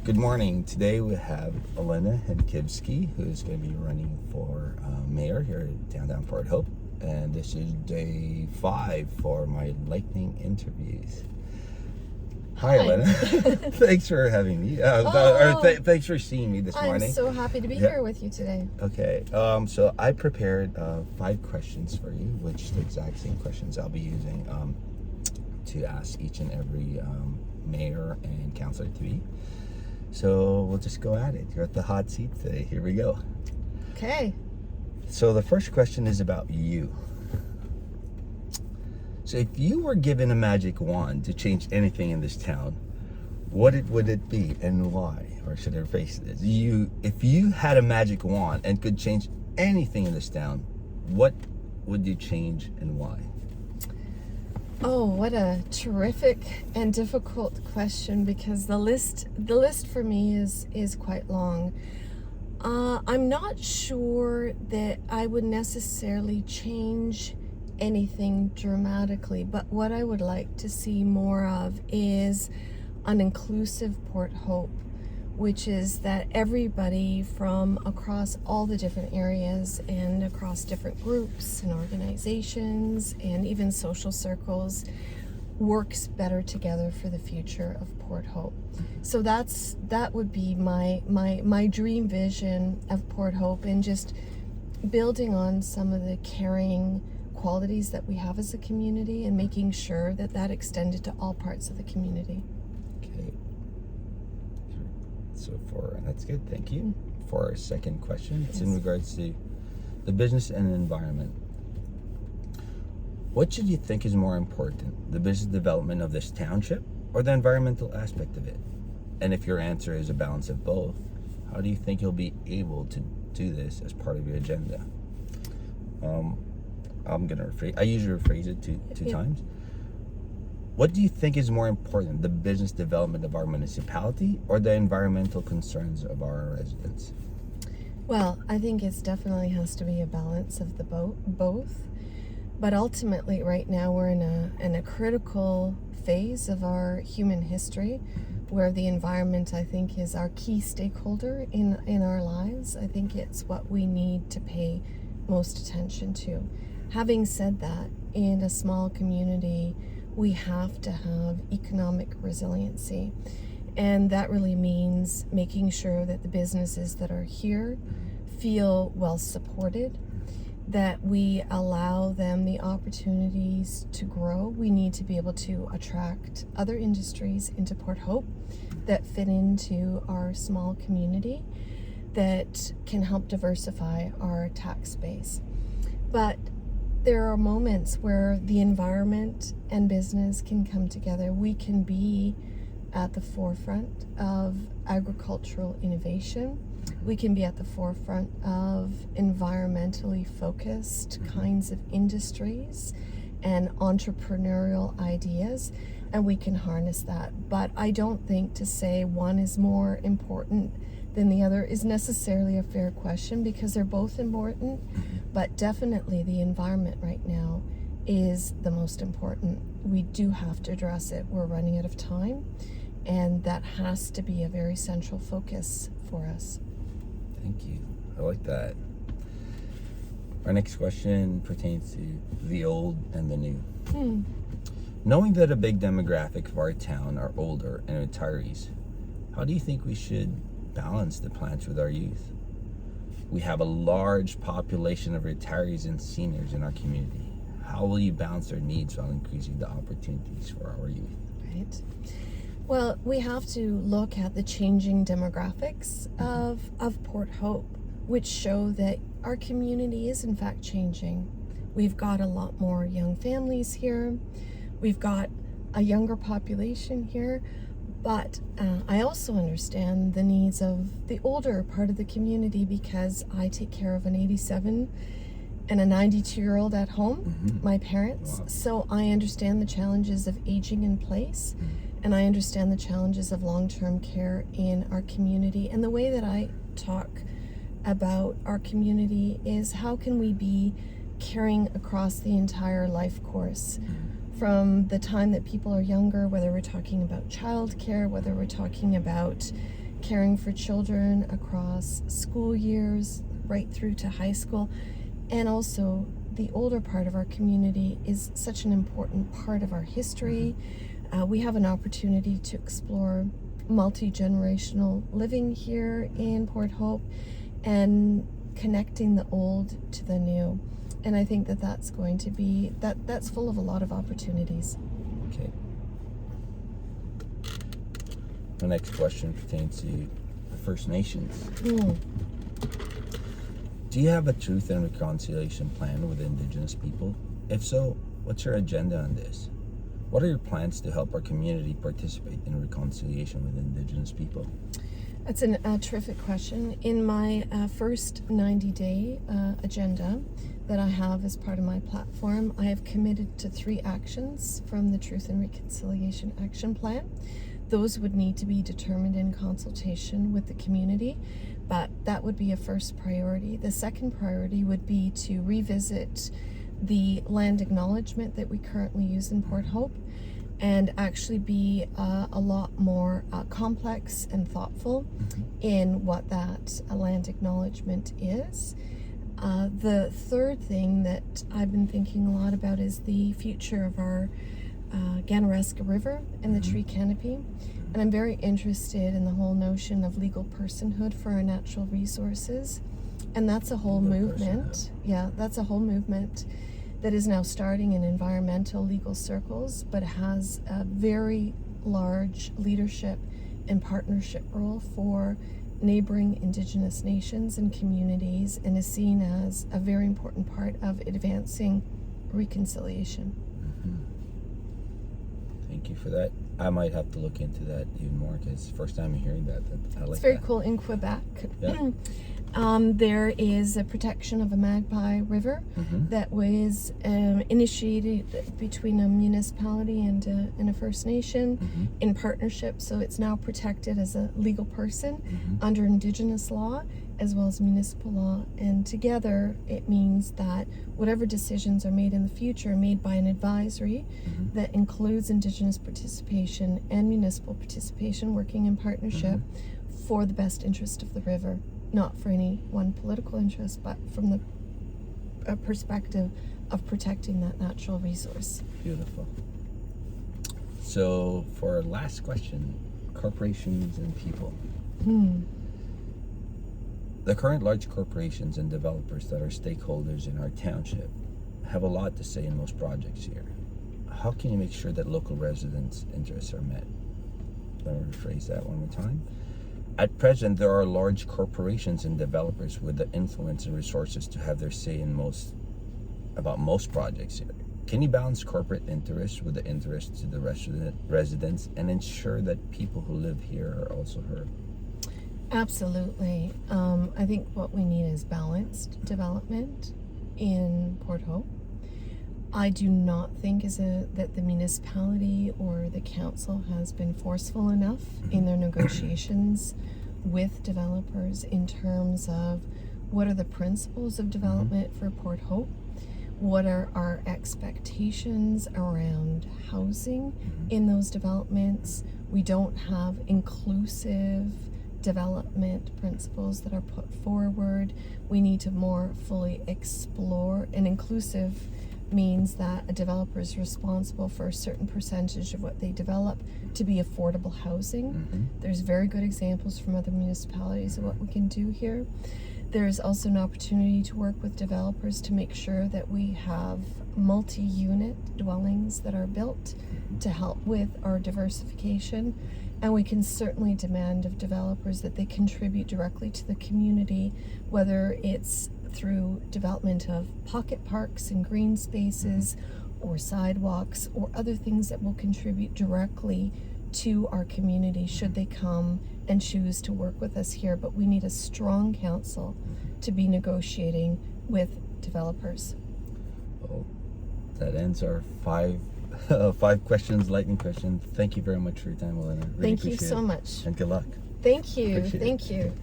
Good morning. Today we have Olena Hankivsky, who's going to be running for mayor here in downtown Port Hope. And this is day 5 for my lightning interviews. Hi, Olena. Thanks for having me. Thanks for seeing me this morning. I'm so happy to be here with you today. Okay. So I prepared 5 questions for you, which the exact same questions I'll be using to ask each and every mayor and councillor to be. So we'll just go at it. You're at the hot seat today. Here we go. Okay. So the first question is about you. So if you were given a magic wand to change anything in this town, what would it be and why? Or should I rephrase this? If you had a magic wand and could change anything in this town, what would you change and why? Oh, what a terrific and difficult question, because the list for me is quite long. I'm not sure that I would necessarily change anything dramatically, but what I would like to see more of is an inclusive Port Hope, which is that everybody from across all the different areas and across different groups and organizations and even social circles works better together for the future of Port Hope. So that would be my dream vision of Port Hope, and just building on some of the caring qualities that we have as a community and making sure that extended to all parts of the community. Okay. So that's good, thank you. For our second question, it's in regards to the business and environment. What should you think is more important, the business development of this township or the environmental aspect of it? And if your answer is a balance of both, how do you think you'll be able to do this as part of your agenda? I usually rephrase it two times. What do you think is more important, the business development of our municipality or the environmental concerns of our residents? Well, I think it definitely has to be a balance of the both. But ultimately, right now, we're in a critical phase of our human history where the environment, I think, is our key stakeholder in our lives. I think it's what we need to pay most attention to. Having said that, in a small community, we have to have economic resiliency. And that really means making sure that the businesses that are here feel well supported, that we allow them the opportunities to grow. We need to be able to attract other industries into Port Hope that fit into our small community, that can help diversify our tax base. But there are moments where the environment and business can come together. We can be at the forefront of agricultural innovation. We can be at the forefront of environmentally focused kinds of industries and entrepreneurial ideas, and we can harness that. But I don't think to say one is more important than the other is necessarily a fair question, because they're both important. But definitely the environment right now is the most important. We do have to address it. We're running out of time, and that has to be a very central focus for us. Thank you. I like that. Our next question pertains to the old and the new. Knowing that a big demographic of our town are older and retirees, how do you think we should balance the plans with our youth? We have a large population of retirees and seniors in our community. How will you balance their needs while increasing the opportunities for our youth? Right. Well, we have to look at the changing demographics of Port Hope, which show that our community is in fact changing. We've got a lot more young families here. We've got a younger population here. But I also understand the needs of the older part of the community, because I take care of an 87 and a 92-year-old at home, my parents. Wow. So I understand the challenges of aging in place, and I understand the challenges of long-term care in our community. And the way that I talk about our community is, how can we be caring across the entire life course? From the time that people are younger, whether we're talking about childcare, whether we're talking about caring for children across school years, right through to high school, and also the older part of our community is such an important part of our history. We have an opportunity to explore multi-generational living here in Port Hope and connecting the old to the new. And I think that that's going to be, that's full of a lot of opportunities. Okay. The next question pertains to the First Nations. Do you have a truth and reconciliation plan with Indigenous people? If so, what's your agenda on this? What are your plans to help our community participate in reconciliation with Indigenous people? That's a terrific question. In my first 90-day agenda that I have as part of my platform, I have committed to 3 actions from the Truth and Reconciliation Action Plan. Those would need to be determined in consultation with the community, but that would be a first priority. The second priority would be to revisit the land acknowledgement that we currently use in Port Hope and actually be a lot more complex and thoughtful in what that land acknowledgement is. The third thing that I've been thinking a lot about is the future of our Ganareska River and the tree canopy. And I'm very interested in the whole notion of legal personhood for our natural resources. And that's a whole movement. Yeah, that's a whole movement that is now starting in environmental legal circles, but has a very large leadership and partnership role for neighboring Indigenous nations and communities, and is seen as a very important part of advancing reconciliation. Thank you for that. I might have to look into that even more because first time I'm hearing that. I like It's very that. cool. In Quebec, Yeah. there is a protection of a magpie river that was initiated between a municipality and a First Nation in partnership. So it's now protected as a legal person under Indigenous law as well as municipal law. And together it means that whatever decisions are made in the future are made by an advisory that includes Indigenous participation and municipal participation working in partnership for the best interest of the river. Not for any one political interest, but from the perspective of protecting that natural resource. Beautiful. So for our last question, corporations and people. The current large corporations and developers that are stakeholders in our township have a lot to say in most projects here. How can you make sure that local residents' interests are met? Let me rephrase that one more time. At present, there are large corporations and developers with the influence and resources to have their say in most projects here. Can you balance corporate interests with the interests of the residents and ensure that people who live here are also heard? Absolutely. I think what we need is balanced development in Port Hope. I do not think that the municipality or the council has been forceful enough in their negotiations with developers in terms of what are the principles of development for Port Hope, what are our expectations around housing in those developments. We don't have inclusive development principles that are put forward. We need to more fully explore, and inclusive means that a developer is responsible for a certain percentage of what they develop to be affordable housing. There's very good examples from other municipalities of what we can do here. There's also an opportunity to work with developers to make sure that we have multi-unit dwellings that are built to help with our diversification. And we can certainly demand of developers that they contribute directly to the community, whether it's through development of pocket parks and green spaces or sidewalks or other things that will contribute directly to our community should they come and choose to work with us here. But we need a strong council to be negotiating with developers. Well, that ends our five questions, lightning questions. Thank you very much for your time, Olena. Really Thank you so much. And good luck. Thank you. Appreciate it. Thank you.